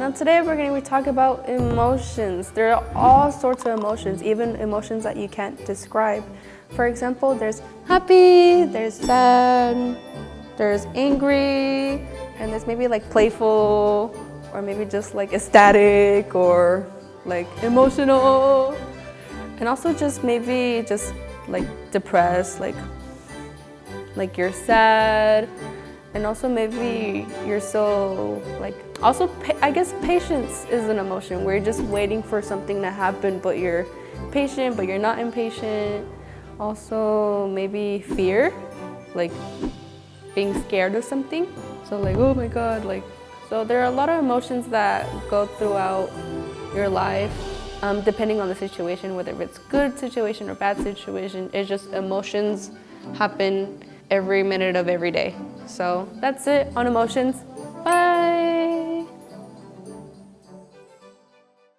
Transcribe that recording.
Now today we're going to talk about emotions. There are all sorts of emotions, even emotions that you can't describe. For example, there's happy, there's sad, there's angry, and there's maybe like playful, or maybe just like ecstatic, or like emotional, and also just maybe just like depressed, like you're sad, and also maybe you're so like, also I guess patience is an emotion where you're just waiting for something to happen, but you're patient but you're not impatient. Also maybe fear, like being scared of something, so like, oh my god, like, so there are a lot of emotions that go throughout your life, depending on the situation, whether it's good situation or bad situation. It's just emotions happen every minute of every day. So that's it on emotions.